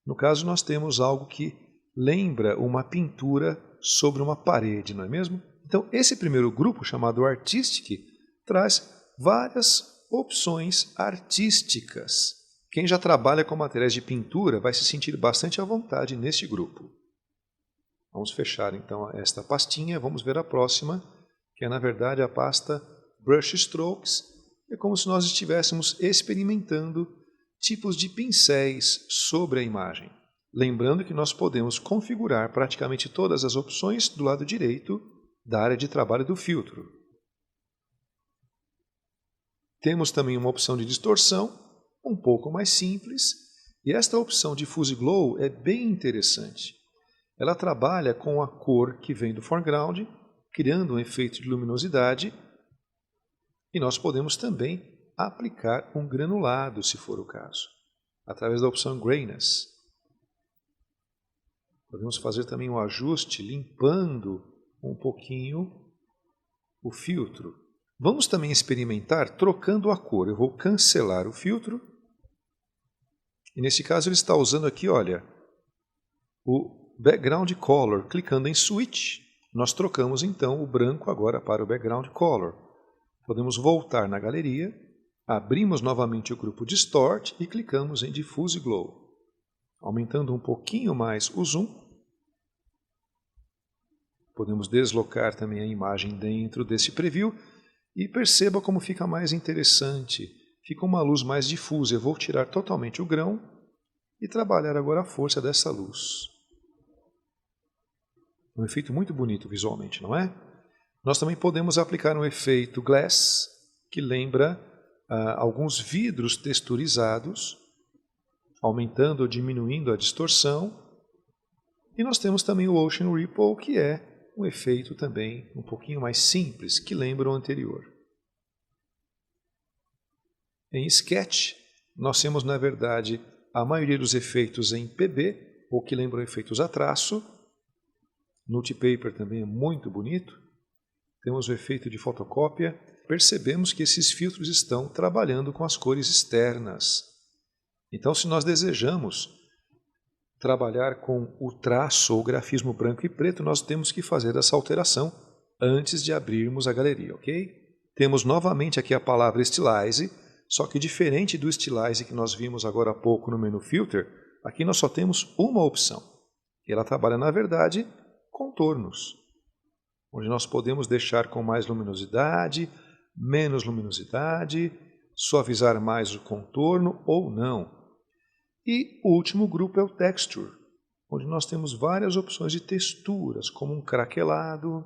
No caso, nós temos algo que lembra uma pintura sobre uma parede, não é mesmo? Então, esse primeiro grupo, chamado Artistic, traz várias opções artísticas. Quem já trabalha com materiais de pintura vai se sentir bastante à vontade neste grupo. Vamos fechar então esta pastinha, vamos ver a próxima, que é na verdade a pasta Brush Strokes. É como se nós estivéssemos experimentando tipos de pincéis sobre a imagem. Lembrando que nós podemos configurar praticamente todas as opções do lado direito da área de trabalho do filtro. Temos também uma opção de distorção, um pouco mais simples, e esta opção de Fuzzy Glow é bem interessante. Ela trabalha com a cor que vem do foreground, criando um efeito de luminosidade, e nós podemos também aplicar um granulado, se for o caso, através da opção Grayness. Podemos fazer também um ajuste limpando um pouquinho o filtro. Vamos também experimentar trocando a cor. Eu vou cancelar o filtro. E nesse caso ele está usando aqui, olha, o Background Color. Clicando em Switch, nós trocamos então o branco agora para o Background Color. Podemos voltar na galeria, abrimos novamente o grupo Distort e clicamos em Diffuse Glow. Aumentando um pouquinho mais o zoom, podemos deslocar também a imagem dentro desse preview e perceba como fica mais interessante. Fica uma luz mais difusa. Eu vou tirar totalmente o grão e trabalhar agora a força dessa luz. Um efeito muito bonito visualmente, não é? Nós também podemos aplicar um efeito Glass, que lembra alguns vidros texturizados, aumentando ou diminuindo a distorção. E nós temos também o Ocean Ripple, que é um efeito também um pouquinho mais simples, que lembra o anterior. Em Sketch, nós temos, na verdade, a maioria dos efeitos em PB, ou que lembram efeitos a traço. Multipaper também é muito bonito. Temos o efeito de fotocópia. Percebemos que esses filtros estão trabalhando com as cores externas. Então, se nós desejamos trabalhar com o traço ou grafismo branco e preto, nós temos que fazer essa alteração antes de abrirmos a galeria, ok? Temos novamente aqui a palavra Stylize, só que diferente do Stylize que nós vimos agora há pouco no menu Filter, aqui nós só temos uma opção. E ela trabalha, na verdade, contornos, onde nós podemos deixar com mais luminosidade, menos luminosidade, suavizar mais o contorno ou não. E o último grupo é o Texture, onde nós temos várias opções de texturas, como um craquelado,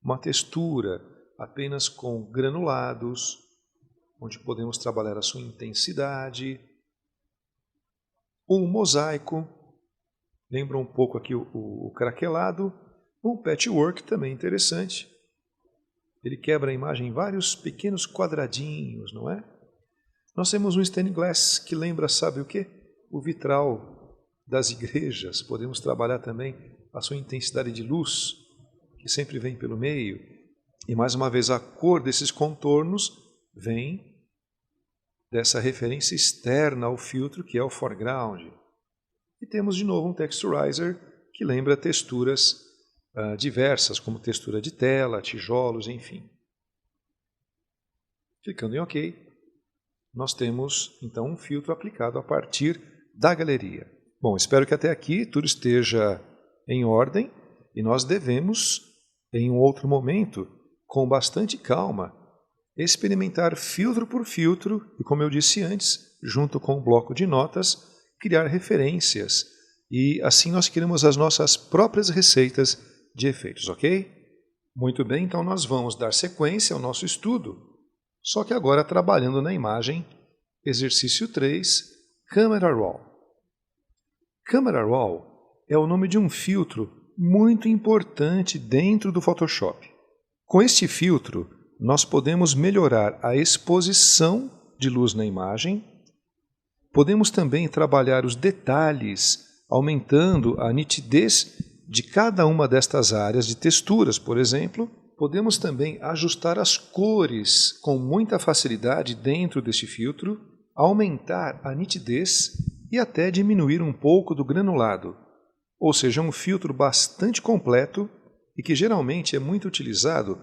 uma textura apenas com granulados, onde podemos trabalhar a sua intensidade, um mosaico, lembra um pouco aqui o craquelado, um patchwork também interessante. Ele quebra a imagem em vários pequenos quadradinhos, não é? Nós temos um stained glass que lembra, sabe o quê? O vitral das igrejas. Podemos trabalhar também a sua intensidade de luz, que sempre vem pelo meio. E mais uma vez, a cor desses contornos vem dessa referência externa ao filtro, que é o foreground. E temos de novo um texturizer que lembra texturas diversas, como textura de tela, tijolos, enfim. Clicando em OK, nós temos então um filtro aplicado a partir da galeria. Bom, espero que até aqui tudo esteja em ordem e nós devemos, em um outro momento, com bastante calma, experimentar filtro por filtro e, como eu disse antes, junto com o bloco de notas, criar referências e assim nós criamos as nossas próprias receitas de efeitos, ok? Muito bem, então nós vamos dar sequência ao nosso estudo, só que agora trabalhando na imagem, exercício 3, Camera Raw. Camera Raw é o nome de um filtro muito importante dentro do Photoshop. Com este filtro, nós podemos melhorar a exposição de luz na imagem, podemos também trabalhar os detalhes, aumentando a nitidez de cada uma destas áreas de texturas, por exemplo. Podemos também ajustar as cores com muita facilidade dentro deste filtro, aumentar a nitidez e até diminuir um pouco do granulado. Ou seja, um filtro bastante completo e que geralmente é muito utilizado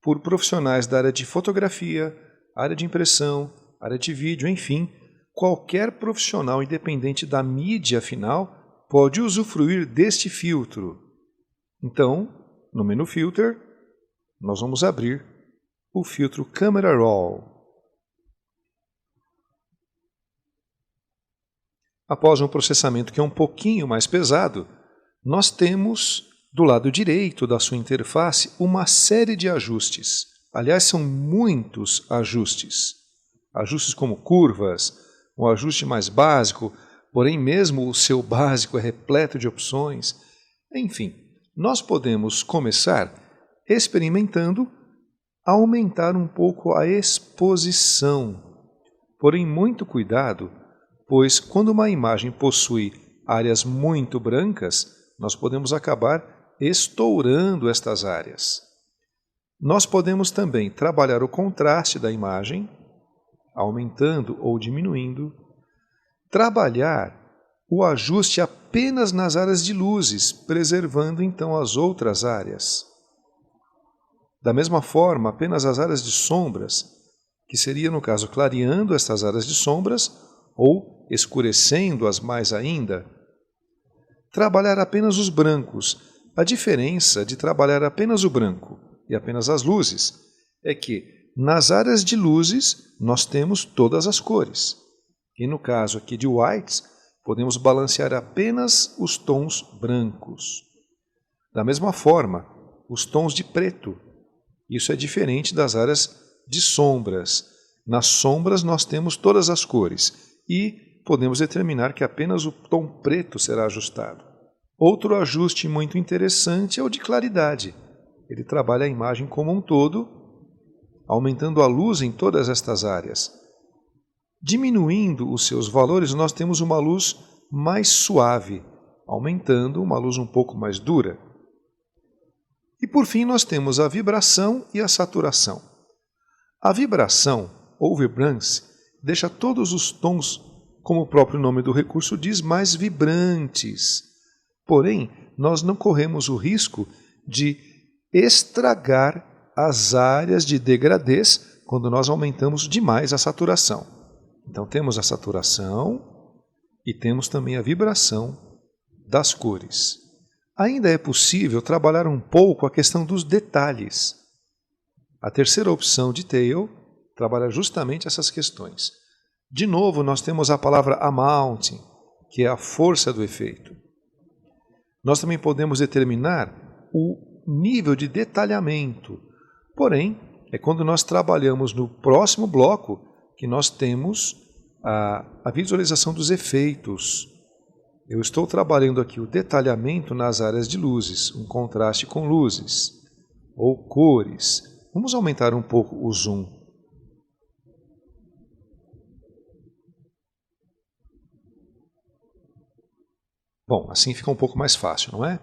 por profissionais da área de fotografia, área de impressão, área de vídeo, enfim, qualquer profissional independente da mídia final pode usufruir deste filtro. Então, no menu Filter, nós vamos abrir o filtro Camera Raw. Após um processamento que é um pouquinho mais pesado, nós temos do lado direito da sua interface uma série de ajustes. Aliás, são muitos ajustes. Ajustes como curvas, um ajuste mais básico, porém mesmo o seu básico é repleto de opções. Enfim, nós podemos começar experimentando aumentar um pouco a exposição. Porém, muito cuidado, pois quando uma imagem possui áreas muito brancas, nós podemos acabar estourando estas áreas. Nós podemos também trabalhar o contraste da imagem, aumentando ou diminuindo, trabalhar o ajuste apenas nas áreas de luzes, preservando então as outras áreas. Da mesma forma, apenas as áreas de sombras, que seria no caso clareando estas áreas de sombras ou escurecendo-as mais ainda. Trabalhar apenas os brancos. A diferença de trabalhar apenas o branco e apenas as luzes é que nas áreas de luzes nós temos todas as cores. E no caso aqui de whites, podemos balancear apenas os tons brancos. Da mesma forma, os tons de preto. Isso é diferente das áreas de sombras. Nas sombras nós temos todas as cores e podemos determinar que apenas o tom preto será ajustado. Outro ajuste muito interessante é o de claridade. Ele trabalha a imagem como um todo, aumentando a luz em todas estas áreas. Diminuindo os seus valores, nós temos uma luz mais suave, aumentando uma luz um pouco mais dura. E por fim nós temos a vibração e a saturação. A vibração, ou vibrance, deixa todos os tons, como o próprio nome do recurso diz, mais vibrantes. Porém, nós não corremos o risco de estragar as áreas de degradês quando nós aumentamos demais a saturação. Então temos a saturação e temos também a vibração das cores. Ainda é possível trabalhar um pouco a questão dos detalhes. A terceira opção, Detail, trabalha justamente essas questões. De novo, nós temos a palavra Amount, que é a força do efeito. Nós também podemos determinar o nível de detalhamento. Porém, é quando nós trabalhamos no próximo bloco que nós temos a visualização dos efeitos. Eu estou trabalhando aqui o detalhamento nas áreas de luzes, um contraste com luzes, ou cores. Vamos aumentar um pouco o zoom. Bom, assim fica um pouco mais fácil, não é?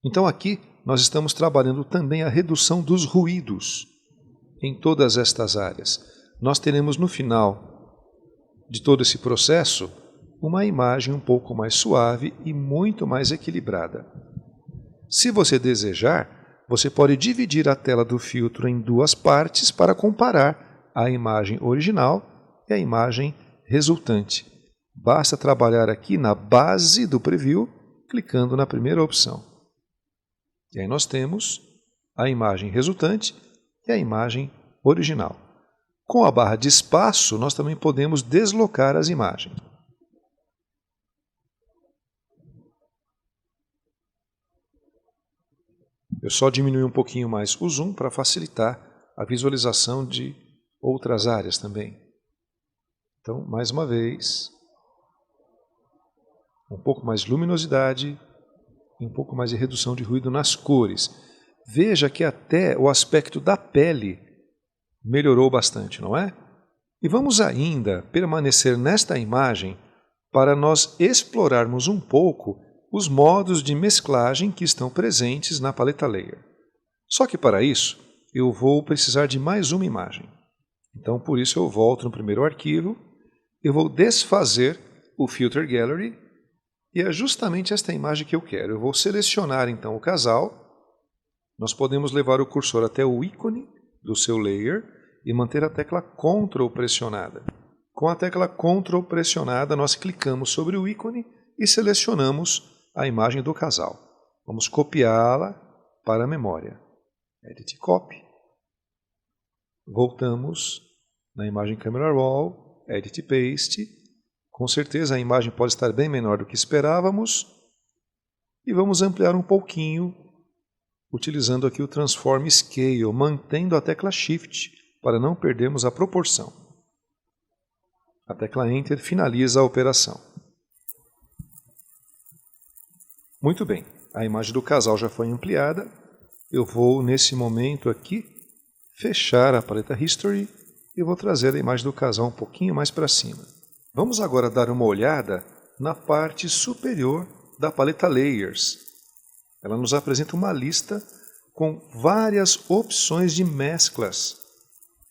Então aqui nós estamos trabalhando também a redução dos ruídos em todas estas áreas. Nós teremos no final de todo esse processo uma imagem um pouco mais suave e muito mais equilibrada. Se você desejar, você pode dividir a tela do filtro em duas partes para comparar a imagem original e a imagem resultante. Basta trabalhar aqui na base do preview, clicando na primeira opção. E aí nós temos a imagem resultante e a imagem original. Com a barra de espaço, nós também podemos deslocar as imagens. Eu só diminui um pouquinho mais o zoom para facilitar a visualização de outras áreas também. Então, mais uma vez, um pouco mais de luminosidade e um pouco mais de redução de ruído nas cores. Veja que até o aspecto da pele melhorou bastante, não é? E vamos ainda permanecer nesta imagem para nós explorarmos um pouco os modos de mesclagem que estão presentes na paleta Layer. Só que para isso, eu vou precisar de mais uma imagem. Então, por isso eu volto no primeiro arquivo, eu vou desfazer o Filter Gallery, e é justamente esta imagem que eu quero. Eu vou selecionar então o casal. Nós podemos levar o cursor até o ícone do seu layer e manter a tecla Ctrl pressionada. Com a tecla Ctrl pressionada, nós clicamos sobre o ícone e selecionamos a imagem do casal. Vamos copiá-la para a memória. Edit Copy. Voltamos na imagem Camera Raw, Edit Paste. Com certeza a imagem pode estar bem menor do que esperávamos. E vamos ampliar um pouquinho, utilizando aqui o Transform Scale, mantendo a tecla Shift para não perdermos a proporção. A tecla Enter finaliza a operação. Muito bem, a imagem do casal já foi ampliada. Eu vou, nesse momento aqui, fechar a paleta History e vou trazer a imagem do casal um pouquinho mais para cima. Vamos agora dar uma olhada na parte superior da paleta Layers. Ela nos apresenta uma lista com várias opções de mesclas.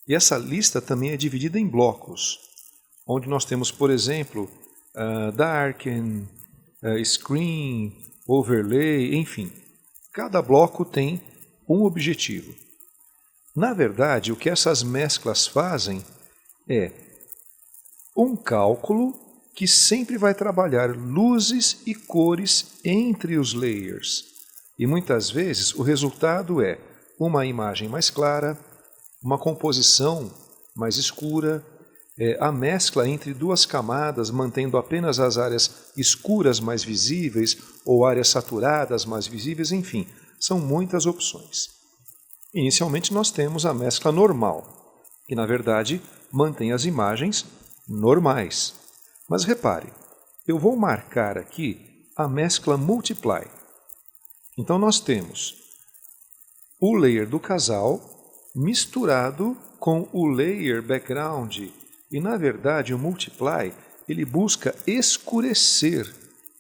E essa lista também é dividida em blocos, onde nós temos, por exemplo, Darken, Screen, Overlay, enfim. Cada bloco tem um objetivo. Na verdade, o que essas mesclas fazem é um cálculo que sempre vai trabalhar luzes e cores entre os layers. E muitas vezes o resultado é uma imagem mais clara, uma composição mais escura, a mescla entre duas camadas, mantendo apenas as áreas escuras mais visíveis ou áreas saturadas mais visíveis, enfim, são muitas opções. Inicialmente nós temos a mescla normal, que na verdade mantém as imagens normais. Mas repare, eu vou marcar aqui a mescla Multiply. Então nós temos o layer do casal misturado com o layer background. E na verdade o Multiply ele busca escurecer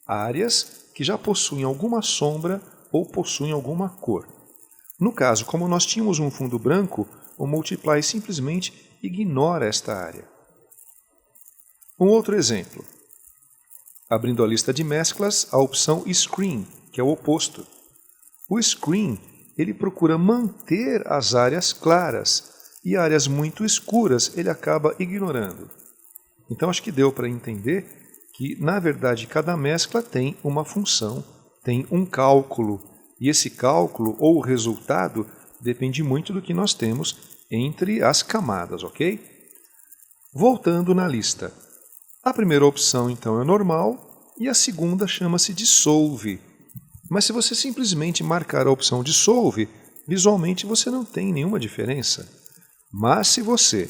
áreas que já possuem alguma sombra ou possuem alguma cor. No caso, como nós tínhamos um fundo branco, o Multiply simplesmente ignora esta área. Um outro exemplo. Abrindo a lista de mesclas, a opção Screen, que é o oposto. O Screen ele procura manter as áreas claras e áreas muito escuras ele acaba ignorando. Então acho que deu para entender que, na verdade, cada mescla tem uma função, tem um cálculo. E esse cálculo ou resultado depende muito do que nós temos entre as camadas, ok? Voltando na lista. A primeira opção, então, é normal e a segunda chama-se Dissolve. Mas se você simplesmente marcar a opção Dissolve, visualmente você não tem nenhuma diferença. Mas se você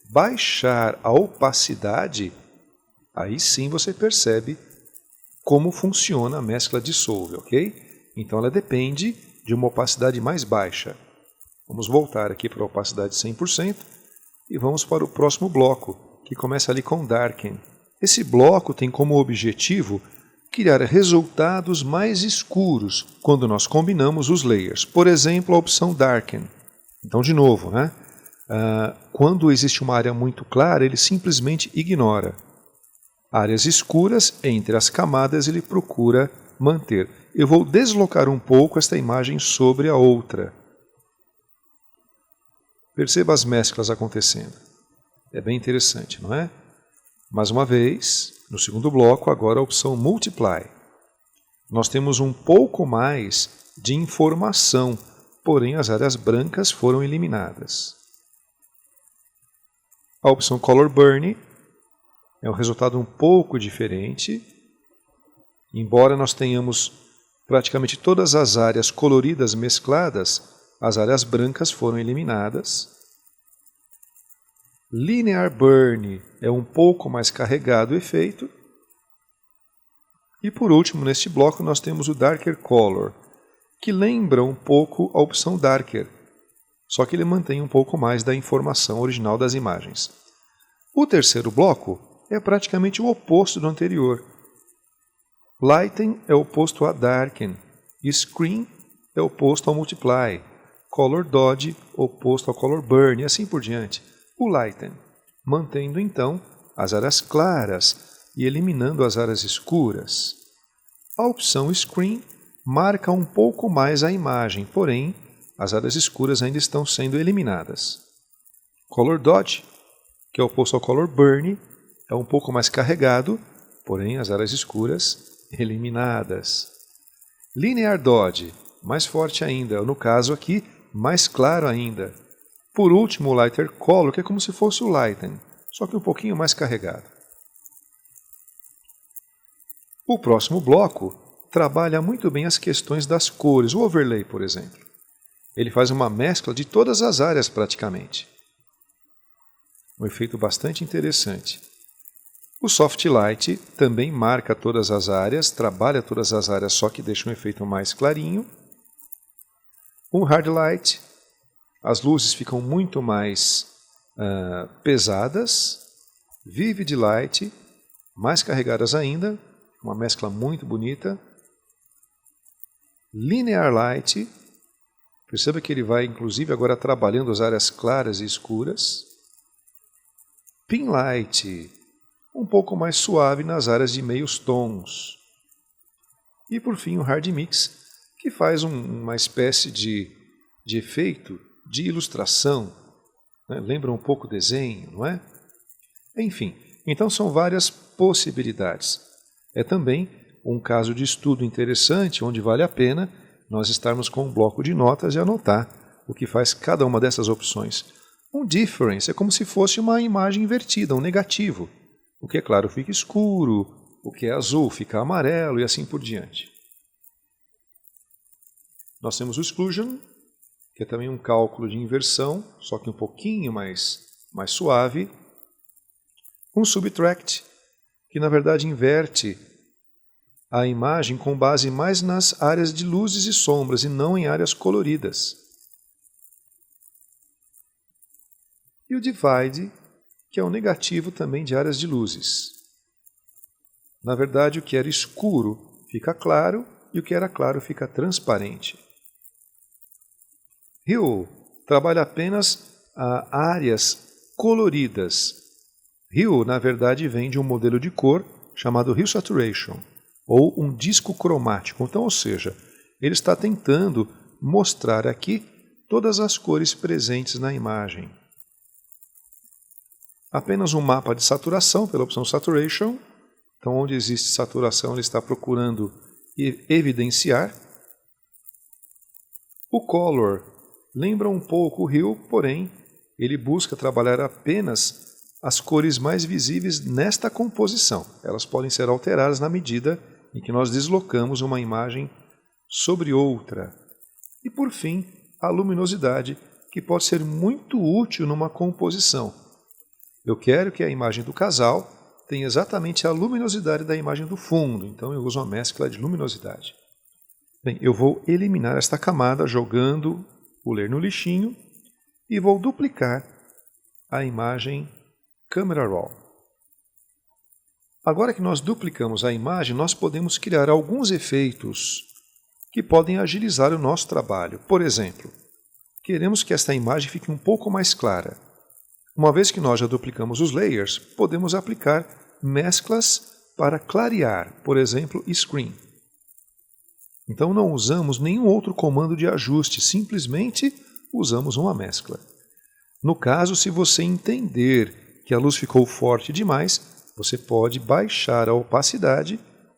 baixar a opacidade, aí sim você percebe como funciona a mescla Dissolve, ok? Então ela depende de uma opacidade mais baixa. Vamos voltar aqui para a opacidade 100% e vamos para o próximo bloco, que começa ali com Darken. Esse bloco tem como objetivo criar resultados mais escuros quando nós combinamos os layers. Por exemplo, a opção Darken. Então, de novo, né? Quando existe uma área muito clara, ele simplesmente ignora. Áreas escuras, entre as camadas, ele procura manter. Eu vou deslocar um pouco esta imagem sobre a outra. Perceba as mesclas acontecendo. É bem interessante, não é? Mais uma vez, no segundo bloco, agora a opção Multiply. Nós temos um pouco mais de informação, porém as áreas brancas foram eliminadas. A opção Color Burn é um resultado um pouco diferente. Embora nós tenhamos praticamente todas as áreas coloridas mescladas, as áreas brancas foram eliminadas. Linear Burn é um pouco mais carregado o efeito. E por último, neste bloco, nós temos o Darker Color, que lembra um pouco a opção Darker, só que ele mantém um pouco mais da informação original das imagens. O terceiro bloco é praticamente o oposto do anterior. Lighten é oposto a Darken, Screen é oposto ao Multiply, Color Dodge oposto ao Color Burn e assim por diante. O Lighten, mantendo então as áreas claras e eliminando as áreas escuras. A opção Screen marca um pouco mais a imagem, porém as áreas escuras ainda estão sendo eliminadas. Color Dodge, que é oposto ao Color Burn, é um pouco mais carregado, porém as áreas escuras eliminadas. Linear Dodge, mais forte ainda, no caso aqui, mais claro ainda. Por último, o Lighter Color, que é como se fosse o Lighten, só que um pouquinho mais carregado. O próximo bloco trabalha muito bem as questões das cores, o overlay, por exemplo. Ele faz uma mescla de todas as áreas praticamente. Um efeito bastante interessante. O Soft Light também marca todas as áreas, trabalha todas as áreas, só que deixa um efeito mais clarinho. O Hard Light, as luzes ficam muito mais pesadas. Vivid Light, mais carregadas ainda, uma mescla muito bonita. Linear Light, perceba que ele vai inclusive agora trabalhando as áreas claras e escuras. Pin Light, um pouco mais suave nas áreas de meios tons. E por fim o Hard Mix, que faz uma espécie de efeito de ilustração, né? Lembra um pouco desenho, não é? Enfim, então são várias possibilidades. É também um caso de estudo interessante, onde vale a pena nós estarmos com um bloco de notas e anotar o que faz cada uma dessas opções. Um difference é como se fosse uma imagem invertida, um negativo. O que é claro fica escuro, o que é azul fica amarelo e assim por diante. Nós temos o exclusion, que é também um cálculo de inversão, só que um pouquinho mais suave. Um subtract, que na verdade inverte a imagem com base mais nas áreas de luzes e sombras e não em áreas coloridas. E o divide, que é o negativo também de áreas de luzes. Na verdade, o que era escuro fica claro e o que era claro fica transparente. Hue trabalha apenas áreas coloridas. Hue, na verdade, vem de um modelo de cor chamado Hue Saturation, ou um disco cromático. Então, ou seja, ele está tentando mostrar aqui todas as cores presentes na imagem. Apenas um mapa de saturação pela opção Saturation. Então, onde existe saturação, ele está procurando evidenciar. O Color lembra um pouco o Hue, porém, ele busca trabalhar apenas as cores mais visíveis nesta composição. Elas podem ser alteradas na medida em que nós deslocamos uma imagem sobre outra. E, por fim, a luminosidade, que pode ser muito útil numa composição. Eu quero que a imagem do casal tenha exatamente a luminosidade da imagem do fundo, então eu uso uma mescla de luminosidade. Bem, eu vou eliminar esta camada jogando o Ler no lixinho e vou duplicar a imagem Camera Raw. Agora que nós duplicamos a imagem, nós podemos criar alguns efeitos que podem agilizar o nosso trabalho. Por exemplo, queremos que esta imagem fique um pouco mais clara. Uma vez que nós já duplicamos os layers, podemos aplicar mesclas para clarear, por exemplo, Screen. Então não usamos nenhum outro comando de ajuste, simplesmente usamos uma mescla. No caso, se você entender que a luz ficou forte demais, você pode baixar a opacidade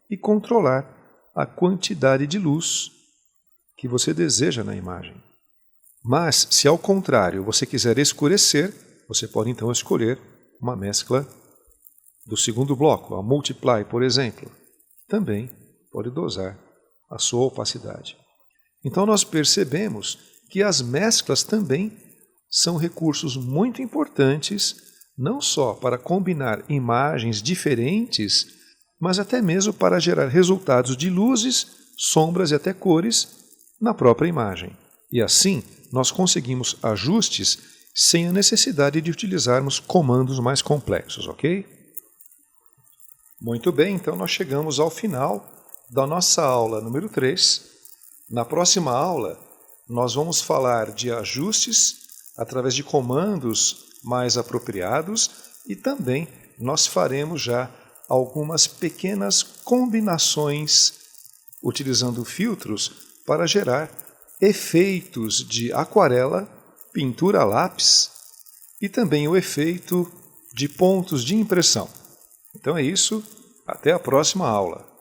e controlar a quantidade de luz que você deseja na imagem. Mas, se ao contrário você quiser escurecer, você pode então escolher uma mescla do segundo bloco, a Multiply, por exemplo. Também pode dosar a sua opacidade. Então nós percebemos que as mesclas também são recursos muito importantes, não só para combinar imagens diferentes, mas até mesmo para gerar resultados de luzes, sombras e até cores na própria imagem. E assim nós conseguimos ajustes sem a necessidade de utilizarmos comandos mais complexos, ok? Muito bem, então nós chegamos ao final da nossa aula número 3. Na próxima aula, nós vamos falar de ajustes através de comandos mais apropriados e também nós faremos já algumas pequenas combinações utilizando filtros para gerar efeitos de aquarela, pintura a lápis e também o efeito de pontos de impressão. Então é isso, até a próxima aula.